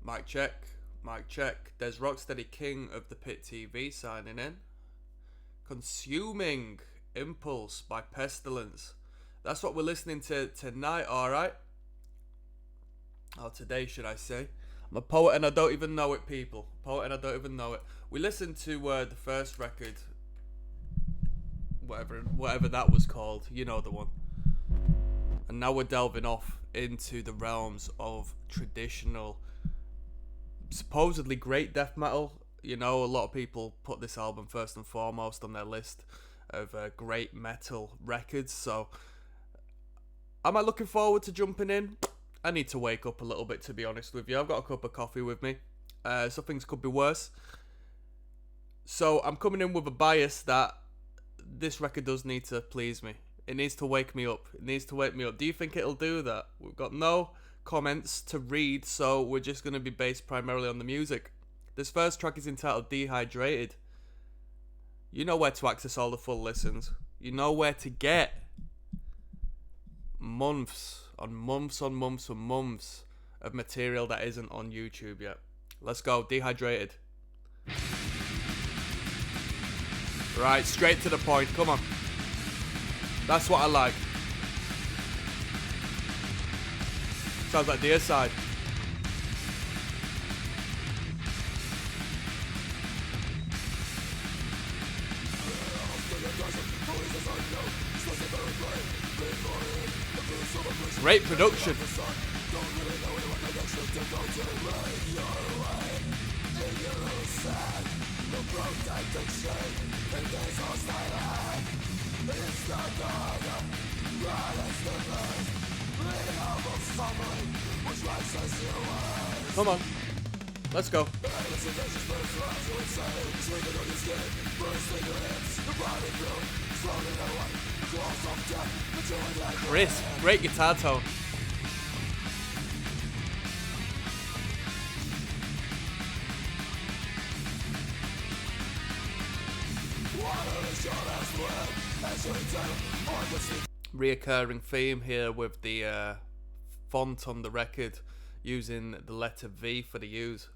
Mic check, mic check. There's Rocksteady King of the Pit TV signing in. Consuming Impulse by Pestilence. That's what we're listening to tonight, alright? Or today, should I say. I'm a poet and I don't even know it, people. Poet and I don't even know it. We listened to the first record, whatever that was called. You know the one. And now we're delving off into the realms of traditional, supposedly great death metal. You know, a lot of people put this album first and foremost on their list of great metal records. So, am I looking forward to jumping in? I need to wake up a little bit, to be honest with you. I've got a cup of coffee with me, so things could be worse. So, I'm coming in with a bias that this record does need to please me. It needs to wake me up. It needs to wake me up. Do you think it'll do that? We've got no comments to read, so we're just going to be based primarily on the music. This first track is entitled Dehydrated. You know where to access all the full listens. You know where to get months of material that isn't on YouTube yet. Let's go. Dehydrated. Right, straight to the point. Come on. That's what I like. Sounds like the side. Great production. Come on, let's go. Crisp, great guitar tone. Reoccurring theme here with the font on the record using the letter V for the U's.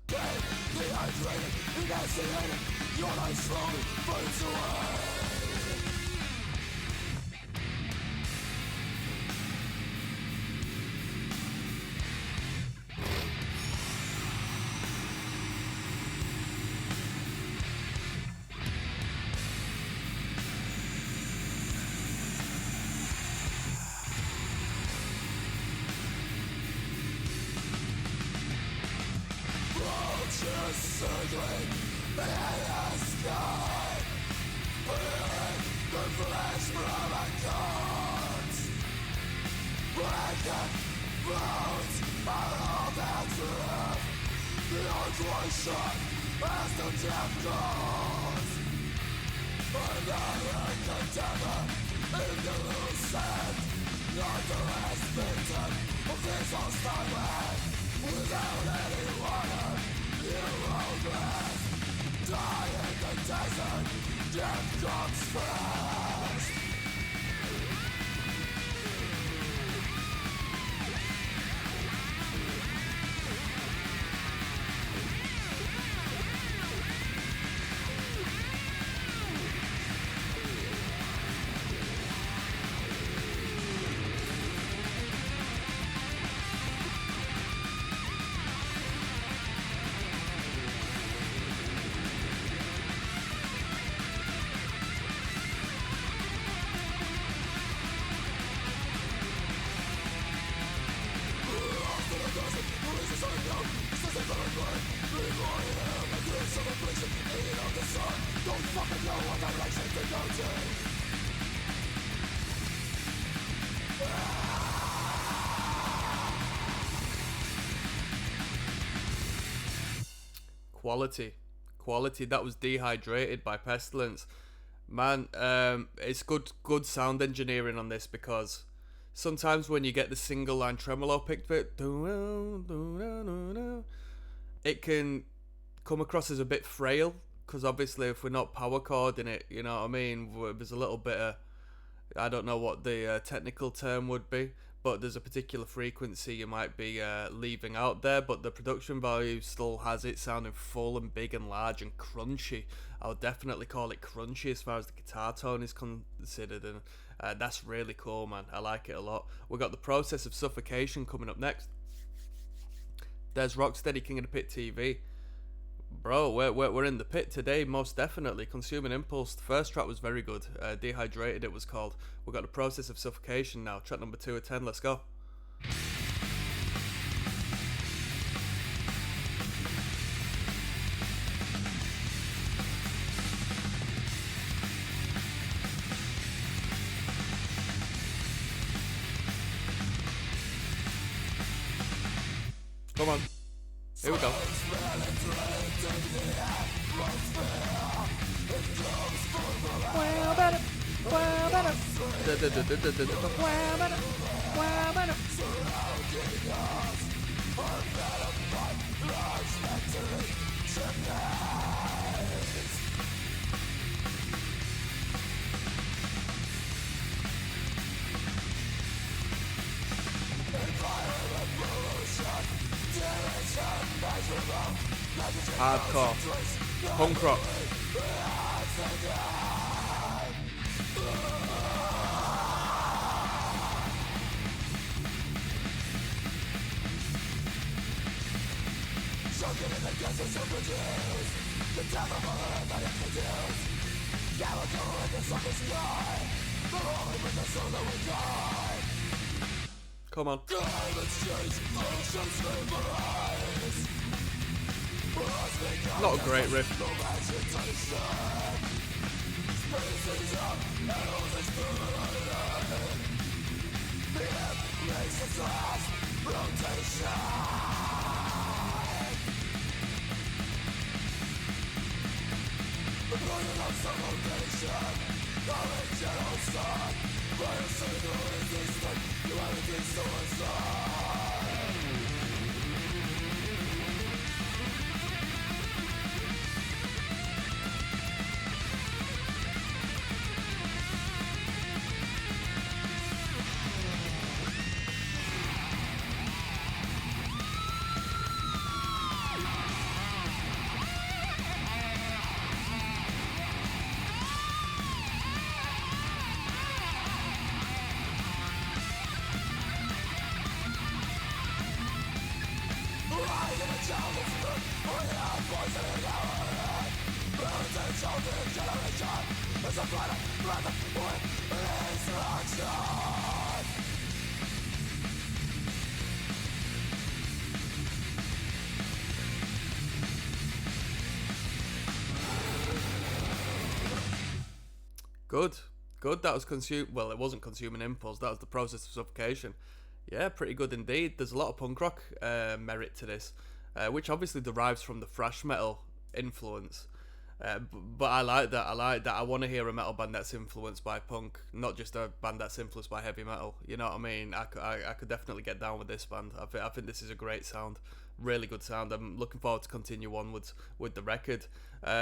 Quality. That was Dehydrated by Pestilence. Man, it's good sound engineering on this, because sometimes when you get the single line tremolo picked bit, it can come across as a bit frail, because obviously if we're not power chording it, you know what I mean, there's a little bit of, I don't know what the technical term would be, but there's a particular frequency you might be leaving out there, but the production value still has it sounding full and big and large and crunchy. I would definitely call it crunchy as far as the guitar tone is considered, and that's really cool, man. I like it a lot. We got the Process of Suffocation coming up next. There's Rocksteady, King of the Pit TV. Bro, we're in the pit today, most definitely. Consuming Impulse, the first track was very good. Dehydrated it was called. We've got the Process of Suffocation now. Track number 2 of 10, let's go. Come on. Here we go. Hardcore. Punk rock. Come on. Not a great riff. Good. That was well, it wasn't Consuming Impulse. That was the Process of Suffocation. Yeah, pretty good indeed. There's a lot of punk rock merit to this, which obviously derives from the thrash metal influence. But I like that. I want to hear a metal band that's influenced by punk, not just a band that's influenced by heavy metal. You know what I mean? I could definitely get down with this band. I think this is a great sound. Really good sound. I'm looking forward to continue onwards with the record.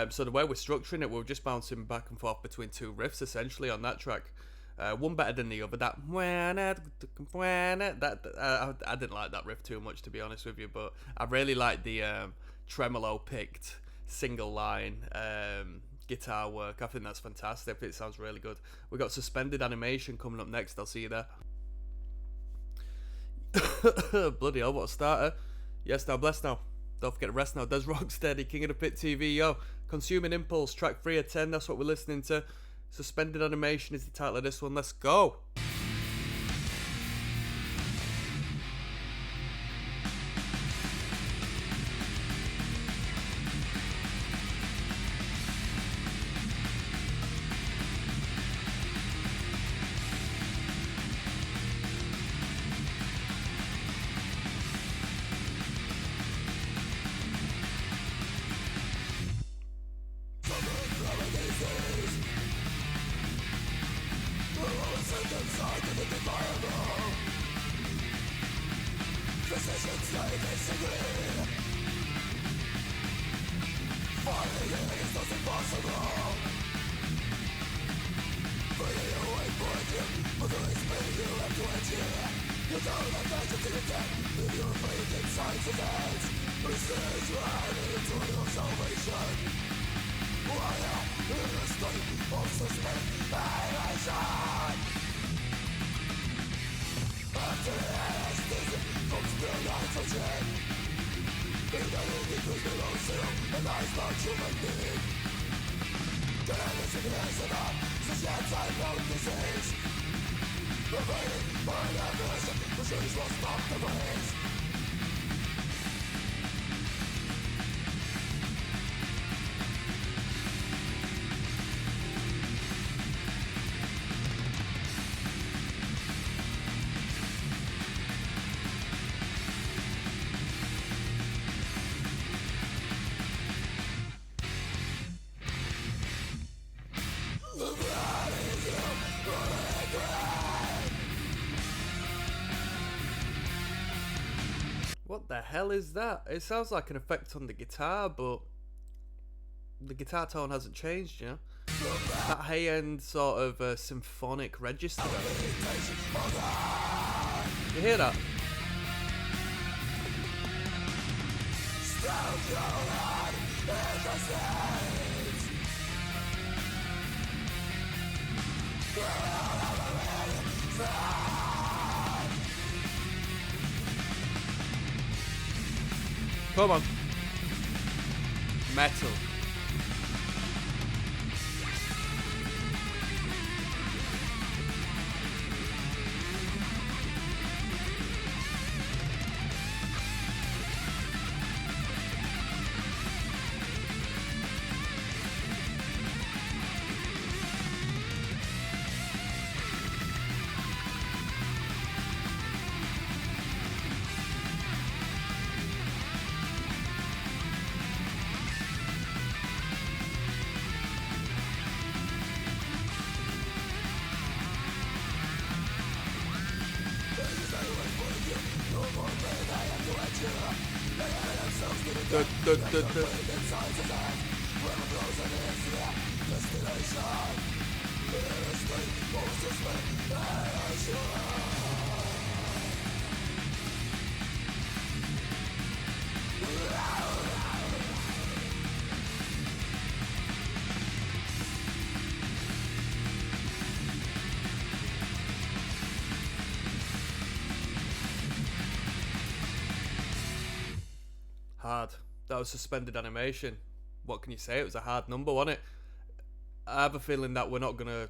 So the way we're structuring it, we're just bouncing back and forth between two riffs essentially on that track. One better than the other. I didn't like that riff too much, to be honest with you, but I really like the tremolo picked single line guitar work. I think that's fantastic. It sounds really good. We got Suspended Animation coming up next. I'll see you there. Bloody hell, what a starter. Yes, now bless now. Don't forget to rest now. There's Rocksteady, King of the Pit TV, yo. Consuming Impulse, track 3 of 10. That's what we're listening to. Suspended Animation is the title of this one. Let's go. What the hell is that? It sounds like an effect on the guitar, but the guitar tone hasn't changed, you know? That high-end sort of symphonic register. You hear that? Come on. Metal. Hard. That was suspended animation. What can you say? It was a hard number, wasn't it? I have a feeling that we're not gonna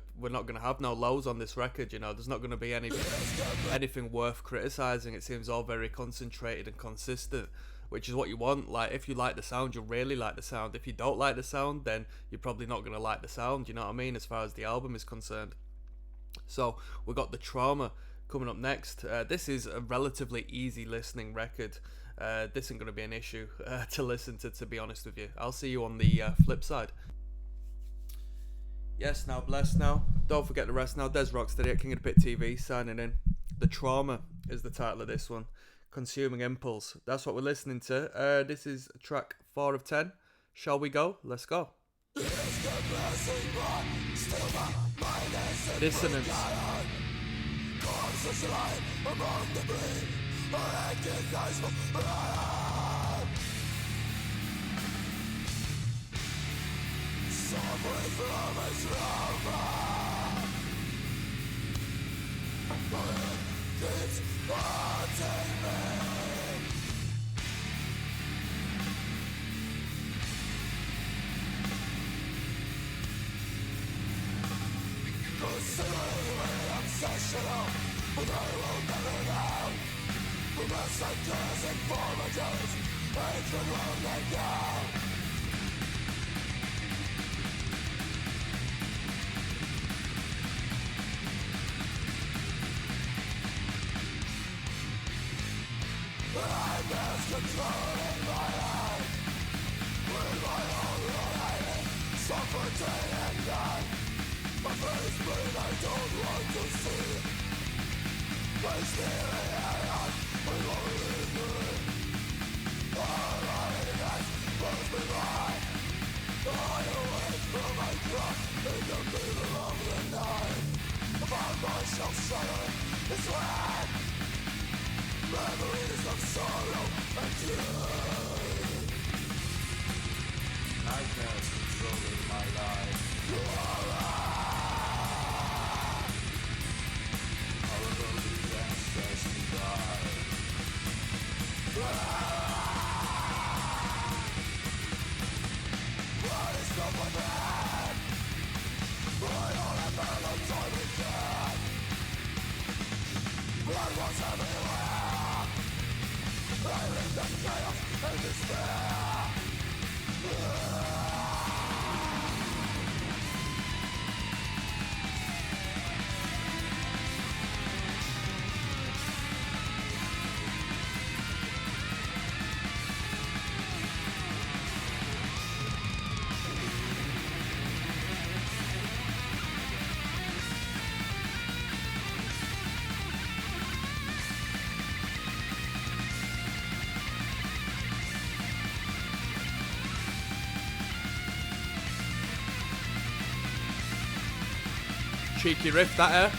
have no lows on this record. You know, there's not gonna be anything worth criticizing. It seems all very concentrated and consistent, which is what you want. Like, if you like the sound, you'll really like the sound. If you don't like the sound, then you're probably not gonna like the sound. You know what I mean? As far as the album is concerned. So we got The Trauma coming up next. This is a relatively easy listening record. This isn't going to be an issue to listen to be honest with you. I'll see you on the flip side. Yes, now blessed now. Don't forget the rest now. Des ROCKSTEADY at KOTP TV signing in. The Trauma is the title of this one. Consuming Impulse. That's what we're listening to. This is track 4 of 10. Shall we go? Let's go. Dissonance. Suffering from its trauma, it's haunting me. Considering it obsessional, but I will never know. The messengers and formages, hatred will let go. I'm just controlling my life with my own reality, suffocating life. My face bleed, I don't want to see. My spirit out, my lonely dream. All I has pushed me by. I awake from my clock in the middle of the night. I find myself shuddering, it's red. Cheeky riff, that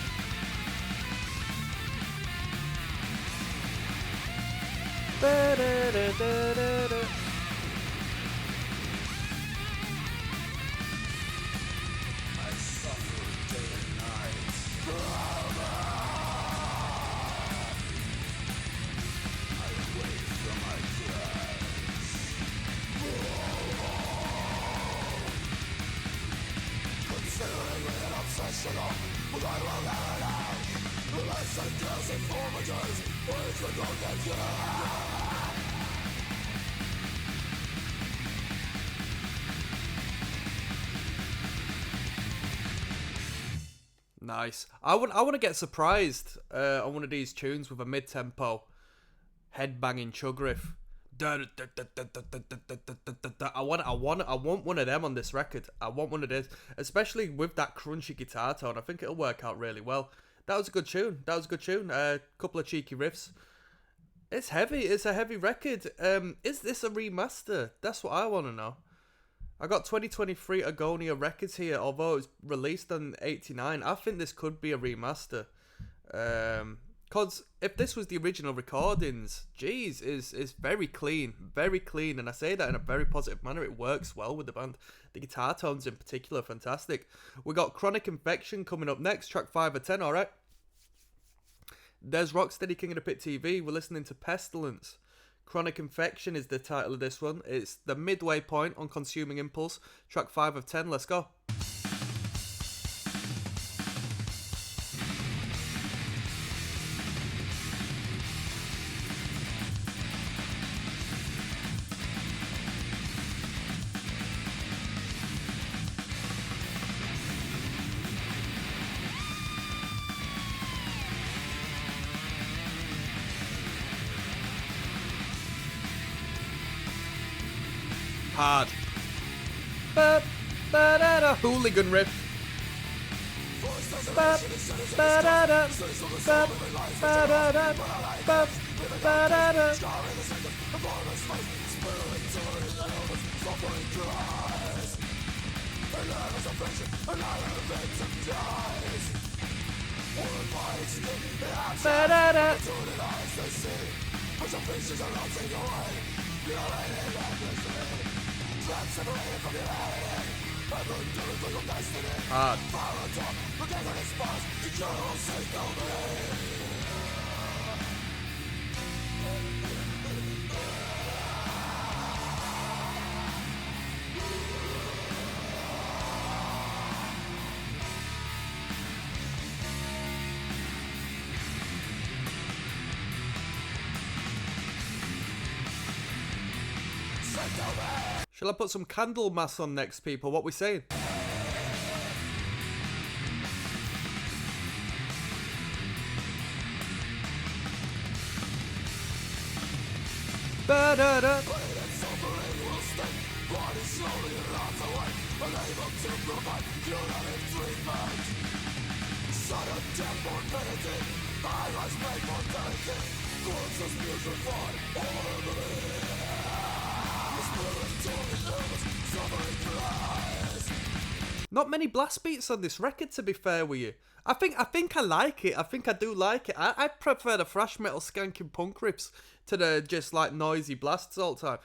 Nice. I want to get surprised on one of these tunes with a mid-tempo head-banging chug riff. I want one of them on this record. I want one of these, especially with that crunchy guitar tone. I think it'll work out really well. That was a good tune. A couple of cheeky riffs. It's heavy. It's a heavy record. Is this a remaster? That's what I want to know. I got 2023 Agonia Records here, although it was released in 89. I think this could be a remaster. Because if this was the original recordings, geez, is very clean, and I say that in a very positive manner. It works well with the band. The guitar tones in particular are fantastic. We got Chronic Infection coming up next, track 5 of 10, alright? There's Rocksteady King of the Pit TV. We're listening to Pestilence. Chronic Infection is the title of this one. It's the midway point on Consuming Impulse, track 5 of 10. Let's go. Hard. Hooligan riff. Hard. Shall I put some Candlemass on next, people? What we saying? Ba-da-da. Not many blast beats on this record, to be fair with you. I think I like it. I think I do like it. I prefer the thrash metal skanking punk riffs to the just like noisy blasts all the time.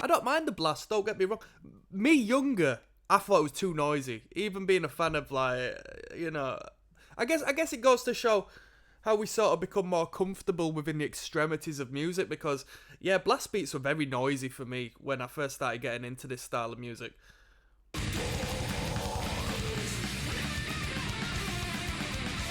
I don't mind the blast, don't get me wrong. me younger, I thought it was too noisy. Even being a fan of like, I guess it goes to show how we sort of become more comfortable within the extremities of music, because yeah, blast beats were very noisy for me when I first started getting into this style of music.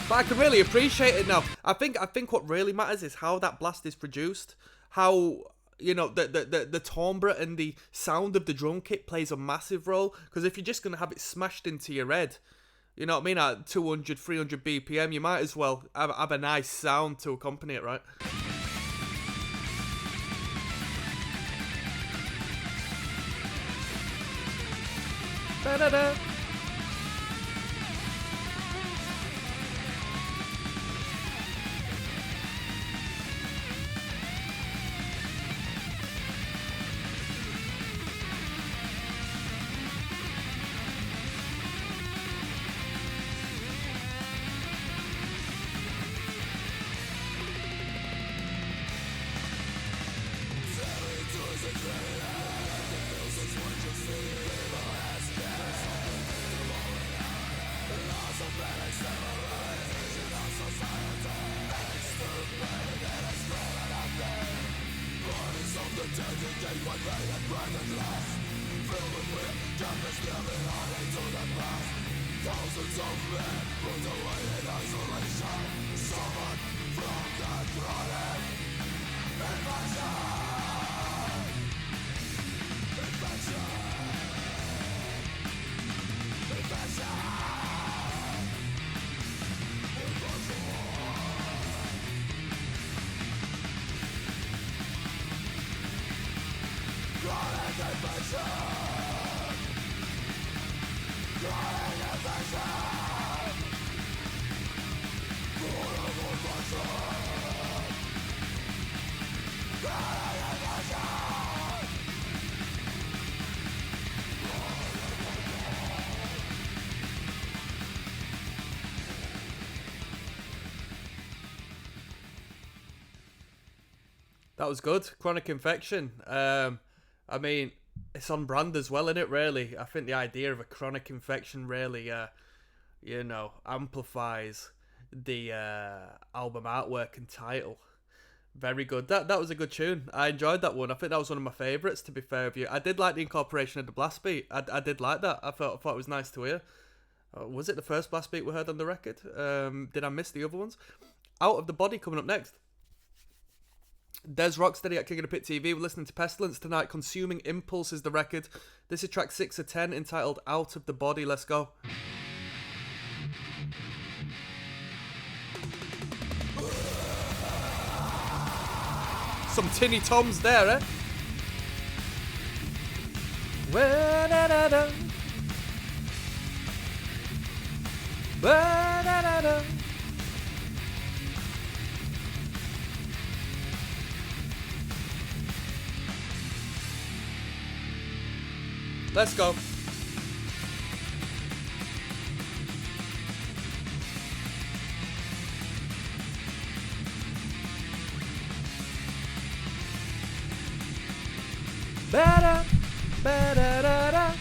But I can really appreciate it now. I think what really matters is how that blast is produced, how the timbre and the sound of the drum kit plays a massive role. Because if you're just gonna have it smashed into your head, you know what I mean, at 200, 300 BPM, you might as well have a nice sound to accompany it, right? Da-da-da. That was good. Chronic Infection. I mean, it's on brand as well, isn't it, really? I think the idea of a chronic infection really, amplifies the album artwork and title. Very good. That was a good tune. I enjoyed that one. I think that was one of my favourites, to be fair with you. I did like the incorporation of the blast beat. I did like that. I thought it was nice to hear. Was it the first blast beat we heard on the record? Did I miss the other ones? Out of the Body coming up next. Des Rocksteady at King of the Pit TV. We're listening to Pestilence tonight. Consuming Impulse is the record. This is track 6 of 10 entitled Out of the Body. Let's go. Some tinny toms there, eh? Wa-da-da-da. Wa-da-da-da. Let's go. Ba-da, ba-da-da-da.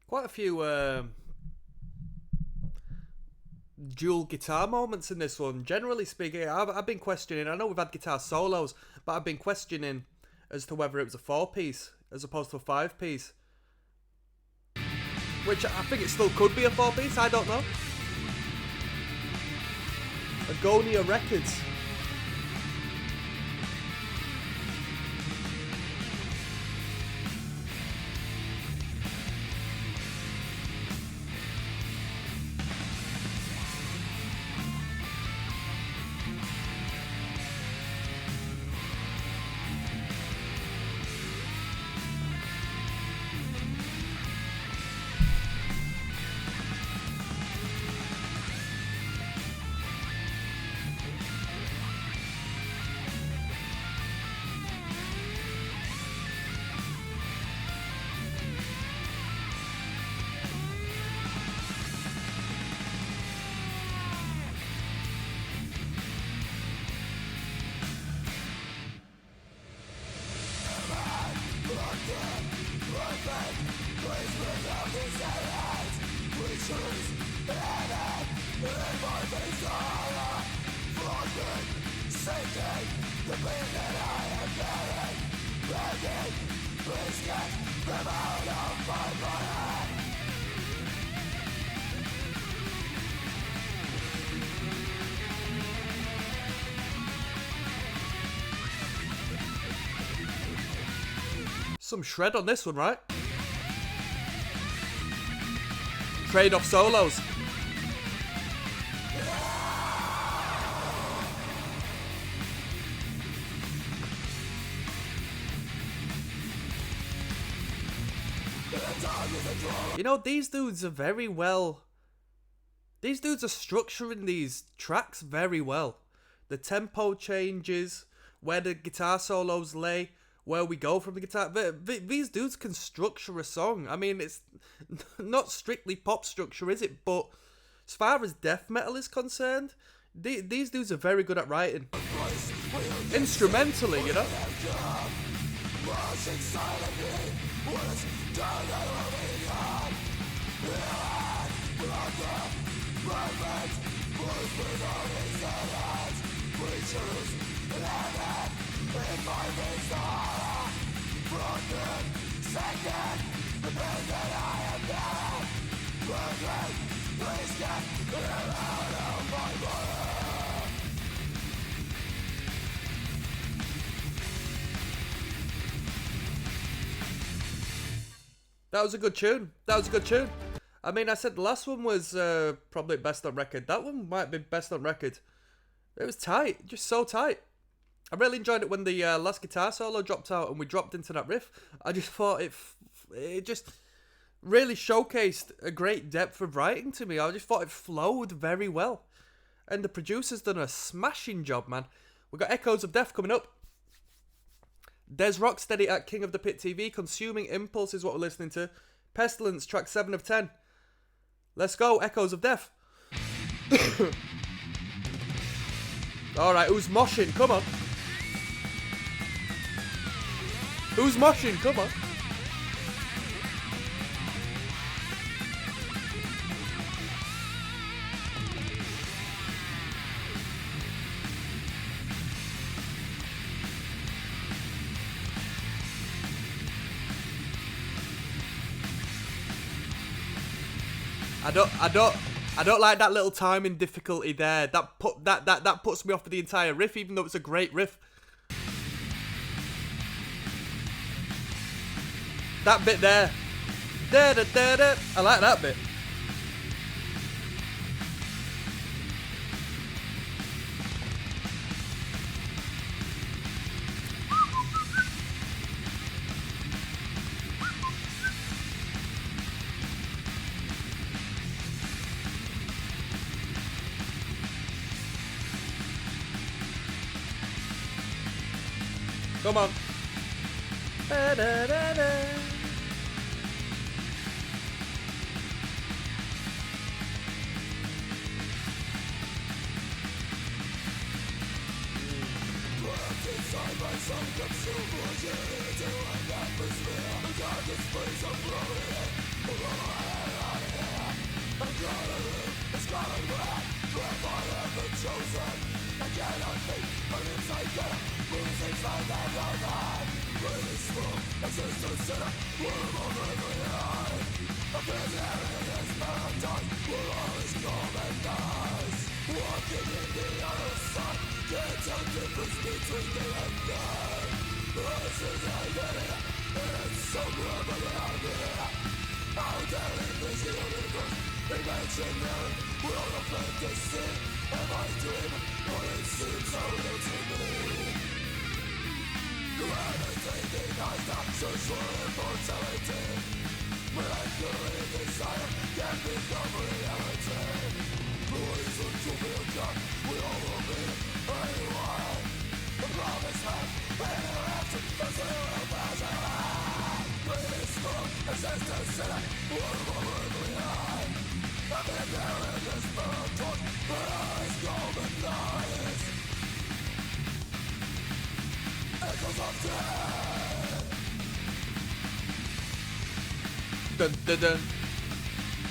Quite a few dual guitar moments in this one. Generally speaking, I've been questioning. I know we've had guitar solos, but I've been questioning as to whether it was a 4-piece as opposed to a 5-piece. Which I think it still could be a 4-piece. I don't know. Agonia Records. Some shred on this one, right? Trade-off solos. You know, these dudes are very well... These dudes are structuring these tracks very well. The tempo changes, where the guitar solos lay, where we go from the guitar. These dudes can structure a song. I mean, it's not strictly pop structure, is it? But as far as death metal is concerned, these dudes are very good at writing. Instrumentally, you know? That was a good tune. That was a good tune. I mean, I said the last one was probably best on record. That one might be best on record. It was tight. Just so tight. I really enjoyed it when the last guitar solo dropped out and we dropped into that riff. I just thought it just really showcased a great depth of writing to me. I just thought it flowed very well. And the producer's done a smashing job, man. We've got Echoes of Death coming up. There's Rocksteady at King of the Pit TV. Consuming Impulse is what we're listening to. Pestilence, track 7 of 10. Let's go, Echoes of Death. Alright, who's moshing? Come on. Who's moshing? Come on. I don't like that little timing difficulty there. That puts me off for the entire riff, even though it's a great riff. That bit there. Da da da da. I like that bit. Come on. Da-da-da-da. Inside myself consumed into an atmosphere. The darkest place I'm floating in. I'm gonna live, it's gonna live. If I have been chosen, I cannot think. I'm inside gonna lose inside that life. Really small, existence in a world of every eye. I've been there in this paradise where all is calm and nice. Walking in the other side, can't tell the difference between day and night. This is identity, it's somewhere beyond here. Out there in this universe, imaginary world of fantasy. Am I dreaming, or it seems so real to me? Gravity denies the search for immortality. Melancholy desire can become reality. The reason to be a god, we all will be anyway. The promised land, hereafter, the zero passion land. Peaceful existence in a world of earthly eye. I've been there in this marathon, but all is golden nights. Echoes of death. Dun dun dun.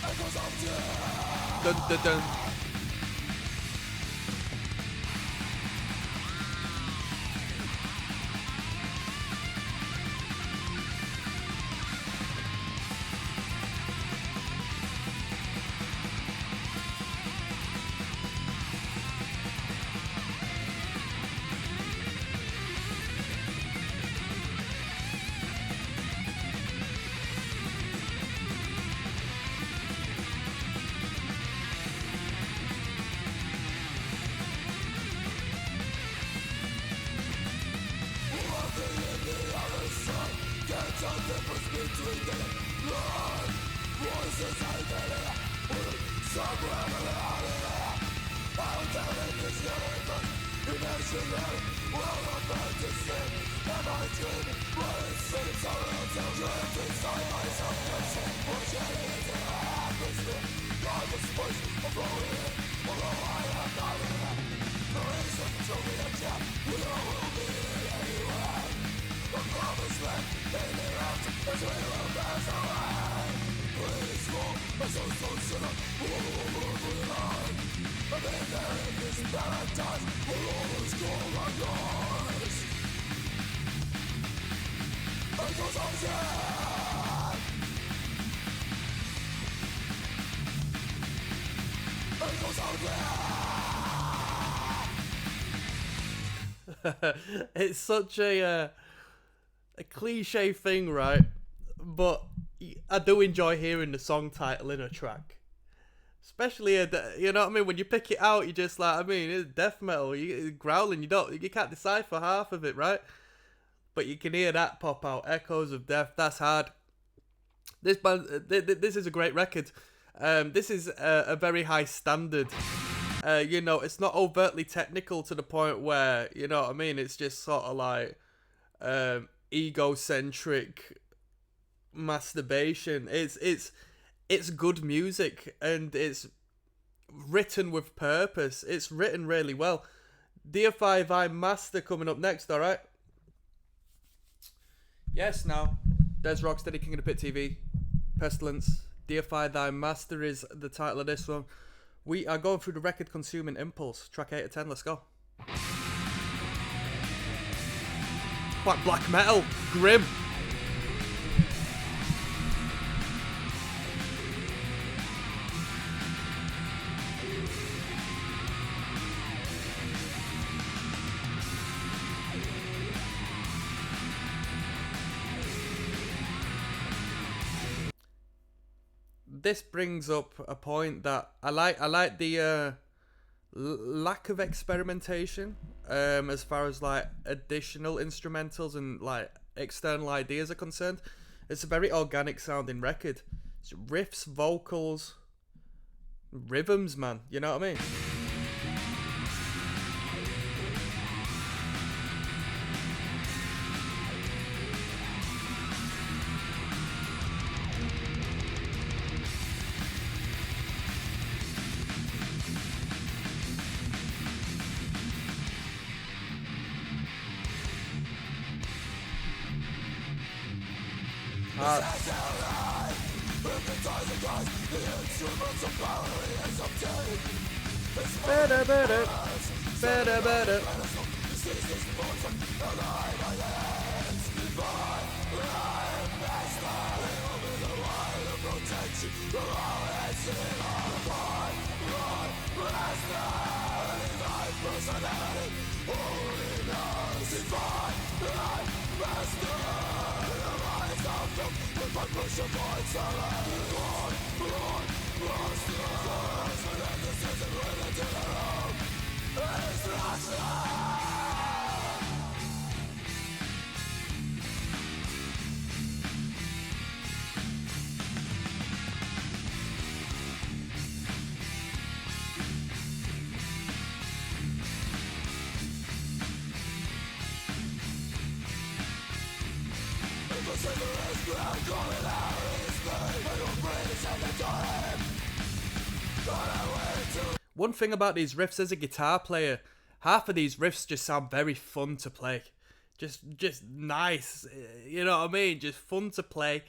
Echoes of death. Dun dun dun. It's such a cliche thing, right? But I do enjoy hearing the song title in a track. Especially, you know what I mean? When you pick it out, you're just like, I mean, it's death metal. You're growling, you can't decipher half of it, right? But you can hear that pop out. Echoes of Death, that's hard. This band, this is a great record. This is a very high standard. You know, it's not overtly technical to the point where, you know what I mean, it's just sort of like egocentric masturbation. It's good music, and it's written with purpose. It's written really well. Deify Thy Master coming up next, alright? Yes, now, there's ROCKSTEADY, King of the Pit TV, Pestilence. Deify Thy Master is the title of this one. We are going through the record Consuming Impulse, track 8 of 10, let's go. Quite black metal, grim. This brings up a point that I like. I like the lack of experimentation as far as like additional instrumentals and like external ideas are concerned. It's a very organic sounding record. It's riffs, vocals, rhythms, man. You know what I mean? Better, better, better, better. One thing about these riffs as a guitar player, half of these riffs just sound very fun to play. Just nice, you know what I mean? Just fun to play,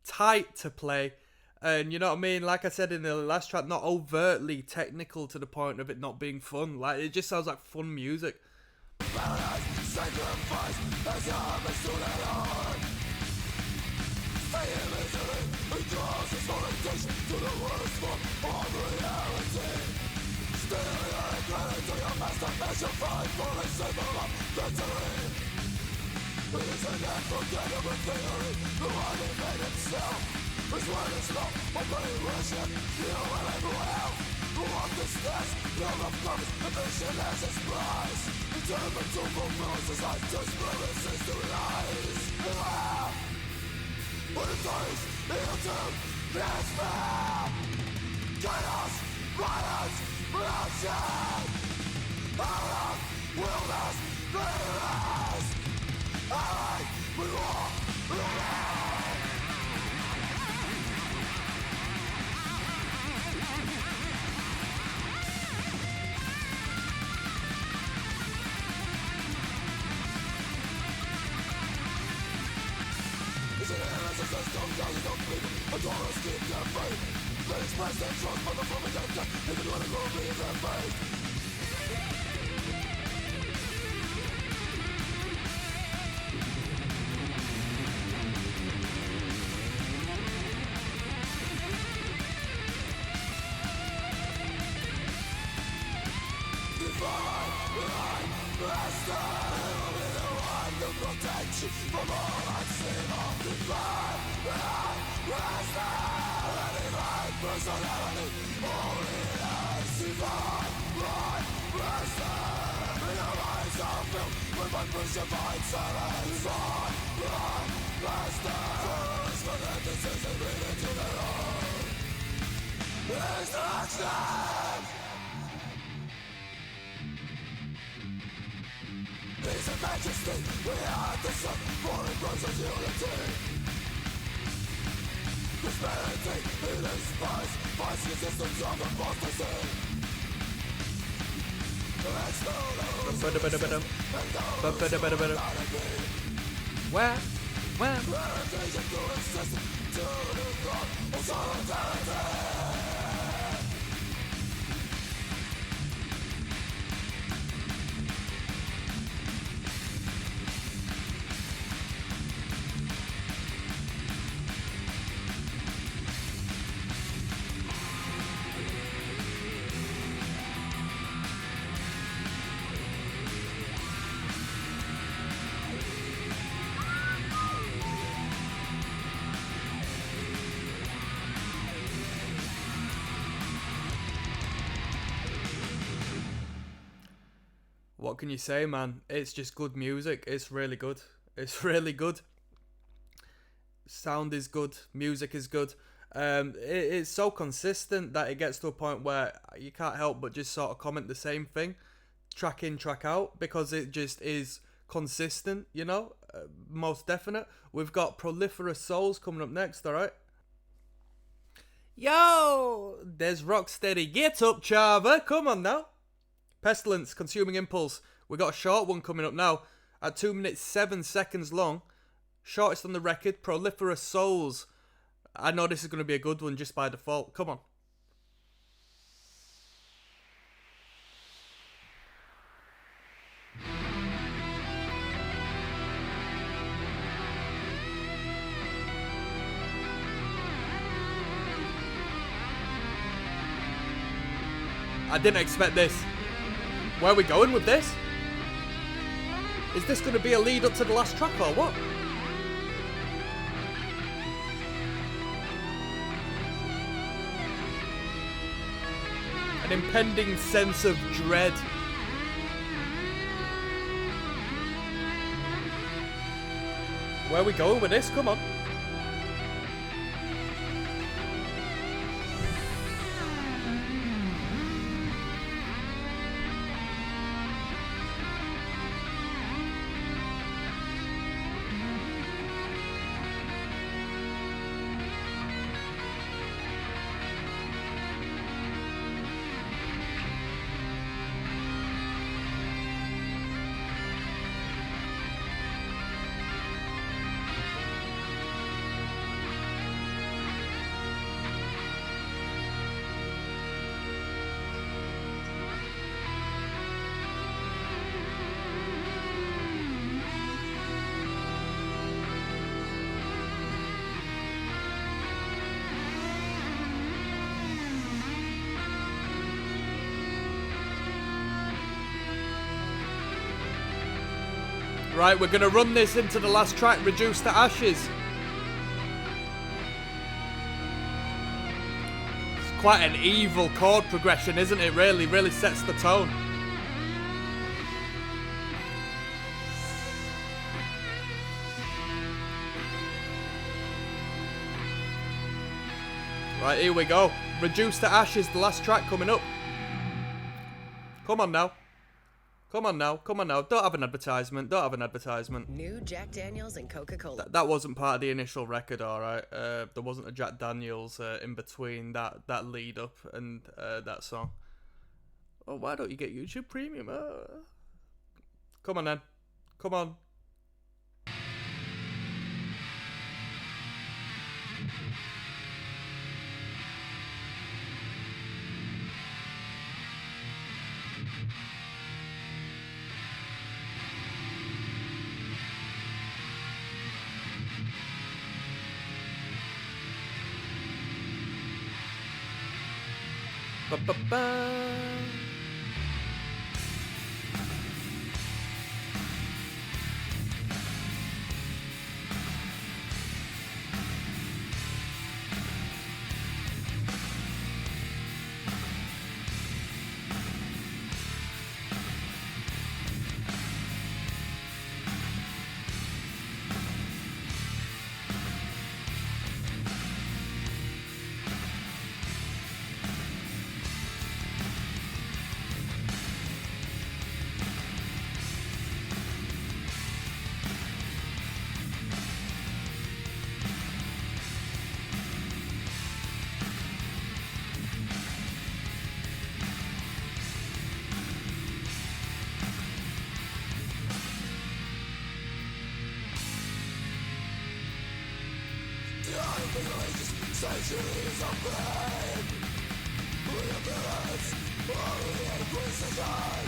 tight to play, and you know what I mean? Like I said in the last track, not overtly technical to the point of it not being fun. Like, it just sounds like fun music. What can you say, man? It's just good music. It's really good. It's really good. Sound is good. Music is good. It's so consistent that it gets to a point where you can't help but just sort of comment the same thing, track in, track out, because it just is consistent, you know? Most definite. We've got Proliferous Souls coming up next, alright? Yo! There's Rocksteady. Get up, Chava. Come on now. Pestilence, Consuming Impulse. We got a short one coming up now at 2 minutes 7 seconds long. Shortest on the record, Proliferous Souls. I know this is going to be a good one just by default. Come on. I didn't expect this. Where are we going with this? Is this going to be a lead up to the last track or what? An impending sense of dread. Where are we going with this? Come on. Right, we're going to run this into the last track, Reduced to Ashes. It's quite an evil chord progression, isn't it? Really sets the tone. Right, here we go. Reduced to Ashes, the last track coming up. Come on now. Come on now, come on now. Don't have an advertisement, don't have an advertisement. New Jack Daniels and Coca-Cola. That wasn't part of the initial record, alright. There wasn't a Jack Daniels in between that lead up and that song. Oh, why don't you get YouTube Premium? Come on then. Come on. Ba-ba-ba. Centuries of pain, remembrance, only inquisition.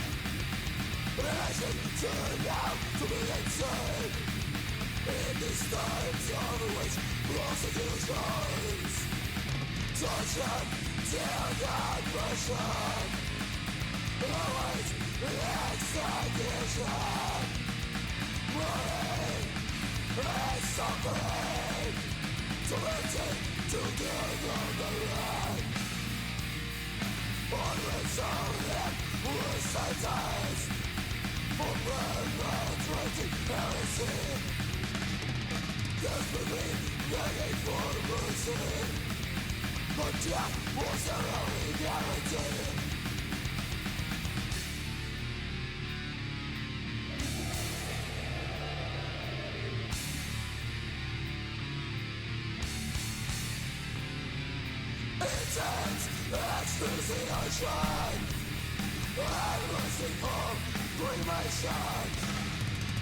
Nation turned out to be insane in these times of which prostitutions, torture, death and pressure, always extradition, pain and suffering, tormenting together the right. Unresolved were sentenced for perpetrating heresy, desperately begging for mercy, but death was their only guarantee. Intense extasiation and lusting for cremation,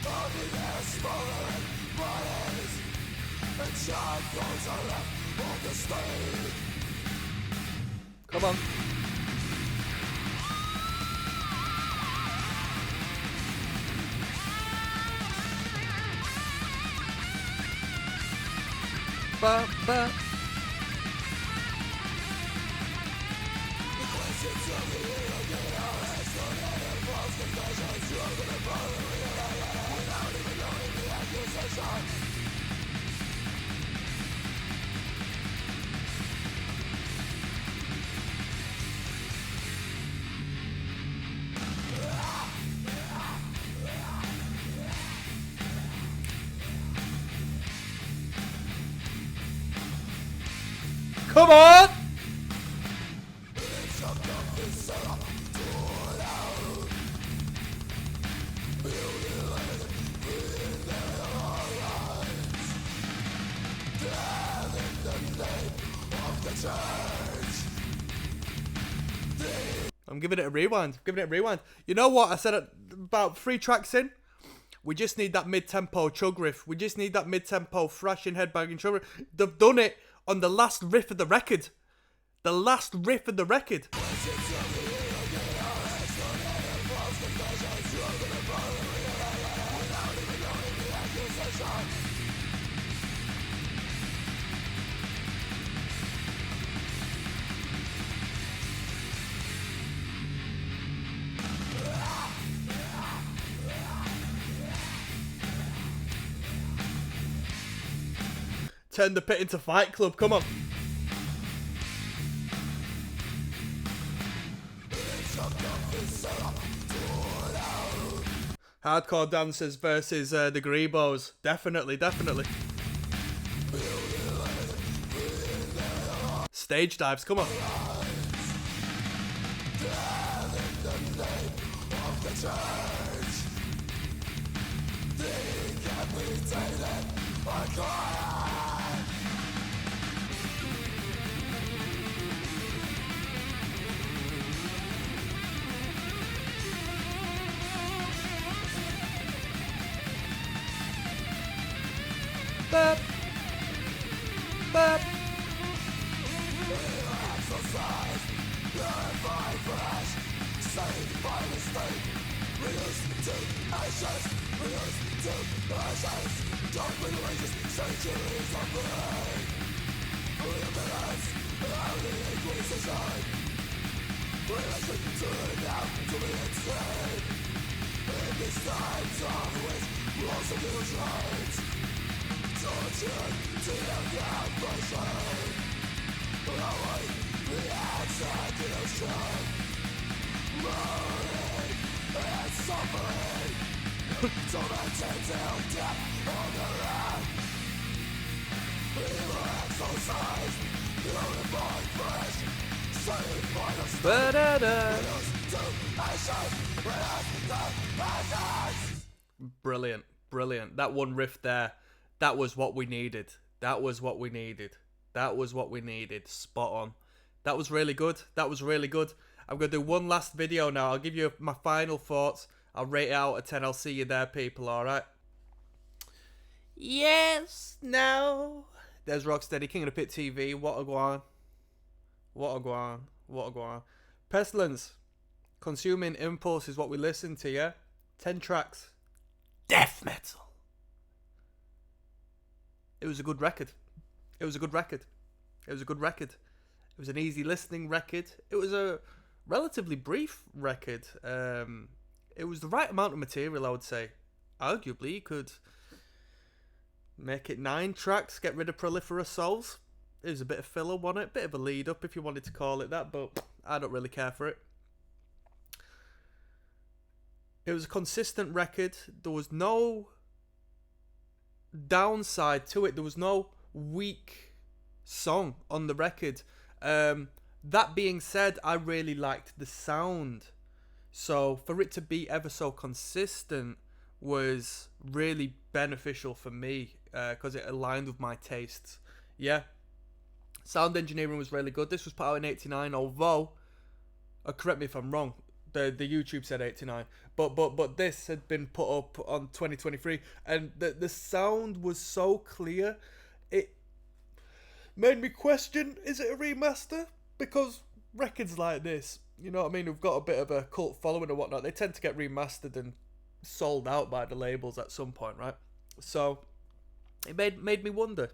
only their smoldering bodies and shackles are left on the stage. Come on. Ba, ba. Come on! I'm giving it a rewind. You know what I said about 3 tracks in? We just need that mid-tempo chug riff. We just need that mid-tempo thrashing, headbanging chug riff. They've done it on the last riff of the record. The last riff of the record. Turn the pit into Fight Club, come on. Hardcore dancers versus the Grebos. Definitely. Stage dives, come on. Bop. Bop. Brilliant. That one riff there, that was what we needed. Spot on. That was really good. I'm going to do one last video now. I'll give you my final thoughts. I'll rate it out of 10. I'll see you there, people, alright? Yes, no. There's Rocksteady, King of the Pit TV. What a guan. Pestilence. Consuming Impulse is what we listen to, yeah? 10 tracks. Death metal. It was a good record. It was an easy listening record. It was a relatively brief record. It was the right amount of material, I would say. Arguably, you could make it 9 tracks, get rid of Proliferous Souls. It was a bit of filler, wasn't it? Bit of a lead up, if you wanted to call it that, but I don't really care for it. It was a consistent record. There was no downside to it. There was no weak song on the record. That being said, I really liked the sound. So for it to be ever so consistent was really beneficial for me because it aligned with my tastes. Yeah. Sound engineering was really good. This was put out in '89, although, correct me if I'm wrong, The YouTube said 89, but this had been put up on 2023, and the sound was so clear, it made me question: is it a remaster? Because records like this, you know what I mean, who've got a bit of a cult following and whatnot, they tend to get remastered and sold out by the labels at some point, right? So it made me wonder.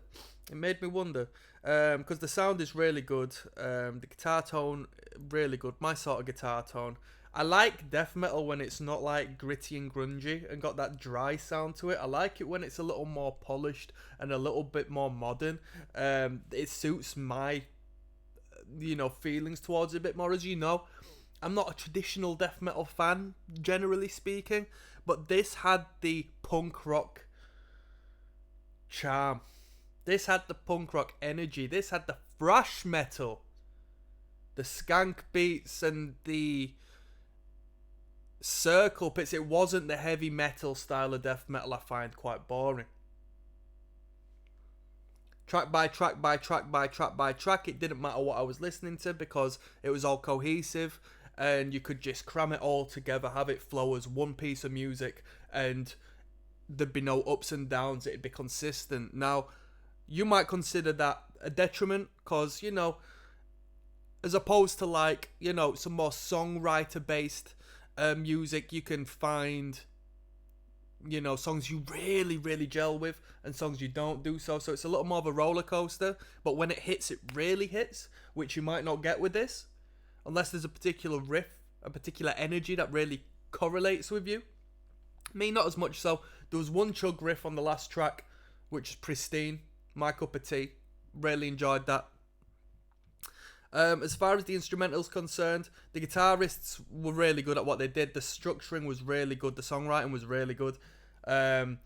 It made me wonder, because the sound is really good. The guitar tone, really good. My sort of guitar tone. I like death metal when it's not like gritty and grungy and got that dry sound to it. I like it when it's a little more polished and a little bit more modern. It suits my, feelings towards it a bit more. As you know, I'm not a traditional death metal fan, generally speaking, but this had the punk rock charm. This had the punk rock energy. This had the thrash metal, the skank beats and the circle pits. It wasn't the heavy metal style of death metal I find quite boring. Track by track by track by track by track, it didn't matter what I was listening to because it was all cohesive and you could just cram it all together, have it flow as one piece of music, and there'd be no ups and downs. It'd be consistent. Now, you might consider that a detriment because, as opposed to some more songwriter based music, you can find, songs you really, really gel with and songs you don't do so. So it's a little more of a roller coaster, but when it hits, it really hits, which you might not get with this, unless there's a particular riff, a particular energy that really correlates with you. Me, not as much so. There was one chug riff on the last track, which is pristine. My cup of tea. Really enjoyed that. As far as the instrumental's concerned, the guitarists were really good at what they did. The structuring was really good. The songwriting was really good. I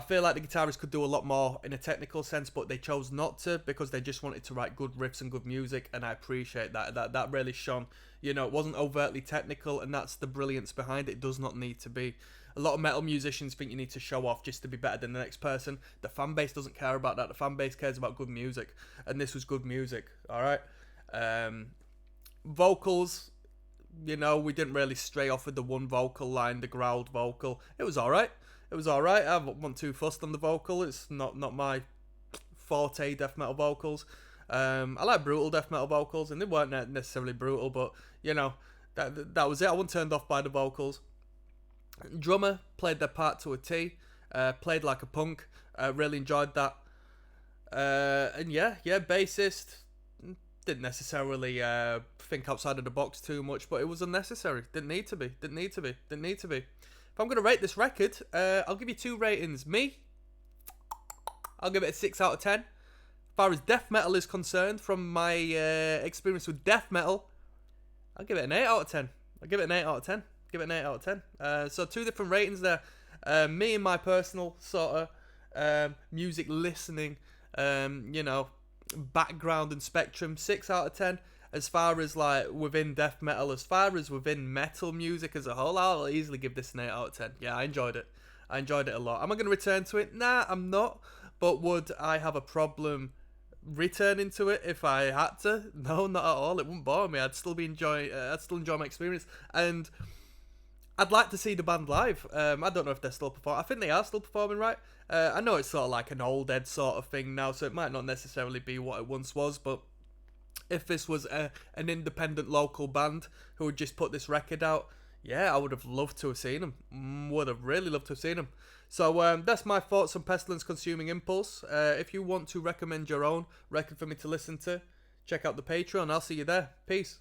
feel like the guitarists could do a lot more in a technical sense, but they chose not to because they just wanted to write good riffs and good music, and I appreciate that. That really shone. It wasn't overtly technical, and that's the brilliance behind it. It does not need to be. A lot of metal musicians think you need to show off just to be better than the next person. The fan base doesn't care about that. The fan base cares about good music, and this was good music. All right. Vocals, we didn't really stray off with the one vocal line, the growled vocal. It was all right. I wasn't too fussed on the vocal. It's not my forte, death metal vocals. I like brutal death metal vocals, and they weren't necessarily brutal, but that was it. I wasn't turned off by the vocals. Drummer played their part to a T. Played like a punk. Really enjoyed that. And bassist didn't necessarily think outside of the box too much, but it was unnecessary. Didn't need to be. If I'm going to rate this record, I'll give you 2 ratings. Me, I'll give it a 6 out of 10. As far as death metal is concerned, from my experience with death metal, I'll give it an 8 out of 10. So 2 different ratings there. Me and my personal sort of music listening, background and spectrum, 6 out of 10. As far as within death metal, as far as within metal music as a whole, I'll easily give this an 8 out of 10. Yeah, I enjoyed it a lot. Am I going to return to it? Nah, I'm not. But would I have a problem returning to it if I had to? No, not at all. It wouldn't bore me. I'd still enjoy my experience, and I'd like to see the band live. I don't know if they're still performing. I think they are still performing, right? I know it's sort of like an old Ed sort of thing now, so it might not necessarily be what it once was, but if this was an independent local band who had just put this record out, yeah, I would have loved to have seen them. Would have really loved to have seen them. So that's my thoughts on Pestilence Consuming Impulse. If you want to recommend your own record for me to listen to, check out the Patreon. I'll see you there. Peace.